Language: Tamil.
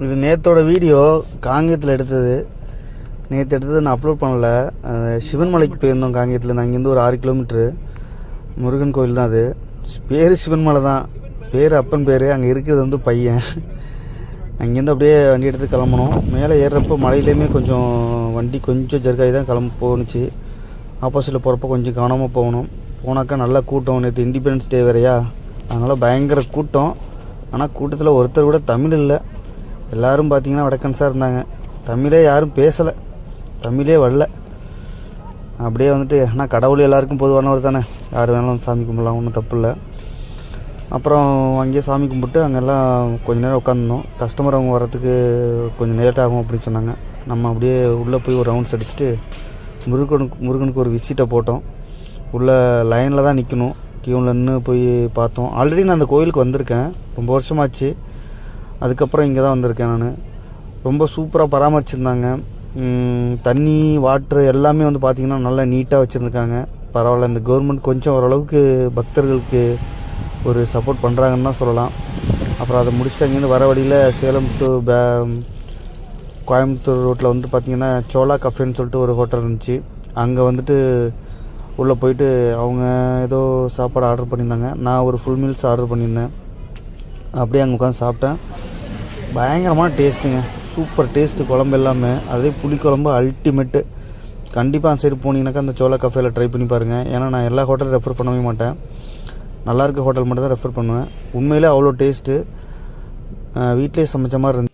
இது நேற்றோட வீடியோ காங்கேயத்தில் எடுத்தது. நேற்று எடுத்தது நான் அப்லோட் பண்ணல. சிவன் மலைக்கு போயிருந்தோம் காங்கேயத்துலேருந்து. அங்கேருந்து ஒரு 6 கிலோமீட்ரு முருகன் கோயில் தான் அது. பேர் சிவன் மலை தான், பேர் அப்பன் பேர். அங்கே இருக்கிறது வந்து பையன். அங்கேருந்து அப்படியே வண்டி எடுத்து கிளம்பணும். மேலே ஏறுறப்போ மலையிலேயுமே கொஞ்சம் வண்டி கொஞ்சம் ஜர்க்காகி தான் போணுச்சு. ஆப்போசிட்டில் போகிறப்போ கொஞ்சம் கவனமாக போகணும். போனாக்கா நல்லா கூட்டம். நேற்று இண்டிபெண்டன்ஸ் டே வேறையா, அதனால் பயங்கர கூட்டம். ஆனால் கூட்டத்தில் ஒருத்தர் கூட தமிழ் இல்லை. எல்லோரும் பார்த்திங்கன்னா வடக்கன்ஸாக இருந்தாங்க. தமிழே யாரும் பேசலை, தமிழே வரல. அப்படியே வந்துட்டு ஆனால் கடவுள் எல்லாருக்கும் பொதுவானவர் தானே, யார் வேணாலும் சாமி கும்பிடலாம், ஒன்றும் தப்பு இல்லை. அப்புறம் அங்கேயே சாமி கும்பிட்டு அங்கெல்லாம் கொஞ்சம் நேரம் உட்காந்துருந்தோம். கஸ்டமர் அவங்க வரத்துக்கு கொஞ்சம் லேட் ஆகும் அப்படின்னு சொன்னாங்க. நம்ம அப்படியே உள்ளே போய் ஒரு ரவுண்ட்ஸ் அடிச்சுட்டு முருகனுக்கு ஒரு விசிட்டை போட்டோம். உள்ளே லைனில் தான் நிற்கணும், கியூவில் நின்று போய் பார்த்தோம். ஆல்ரெடி நான் அந்த கோயிலுக்கு வந்திருக்கேன், ரொம்ப வருஷமாச்சு. அதுக்கப்புறம் இங்கே தான் வந்திருக்கேன் நான். ரொம்ப சூப்பராக பராமரிச்சுருந்தாங்க. தண்ணி வாட்ரு எல்லாமே வந்து பார்த்திங்கன்னா நல்லா நீட்டாக வச்சுருந்துருக்காங்க. பரவாயில்ல, இந்த கவர்மெண்ட் கொஞ்சம் ஓரளவுக்கு பக்தர்களுக்கு ஒரு சப்போர்ட் பண்ணுறாங்கன்னு தான் சொல்லலாம். அப்புறம் அதை முடிச்சுட்டு அங்கேருந்து வர வழியில் சேலம் டு கோயம்புத்தூர் ரோட்டில் வந்து பார்த்திங்கன்னா சோலா கஃபேன்னு சொல்லிட்டு ஒரு ஹோட்டல் இருந்துச்சு. அங்கே வந்துட்டு உள்ளே போயிட்டு அவங்க ஏதோ சாப்பாடு ஆர்டர் பண்ணியிருந்தாங்க. நான் ஒரு ஃபுல் மீல்ஸ் ஆர்டர் பண்ணியிருந்தேன். அப்படியே அங்கே உட்காந்து சாப்பிட்டேன். பயங்கரமான டேஸ்ட்டுங்க, சூப்பர் டேஸ்ட்டு. குழம்பு எல்லாமே, அதே புளிக்குழம்பு அல்டிமேட்டு. கண்டிப்பாக அந்த சைடு போனீங்கன்னாக்கா அந்த சோலா கஃபேயில் ட்ரை பண்ணி பாருங்கள். ஏன்னா நான் எல்லா ஹோட்டலும் ரெஃபர் பண்ணவே மாட்டேன், நல்லாயிருக்க ஹோட்டல் மட்டும் தான் ரெஃபர் பண்ணுவேன். உண்மையிலே அவ்வளோ டேஸ்ட்டு. வீட்டிலே சமைச்ச மாதிரி இருந்துச்சு.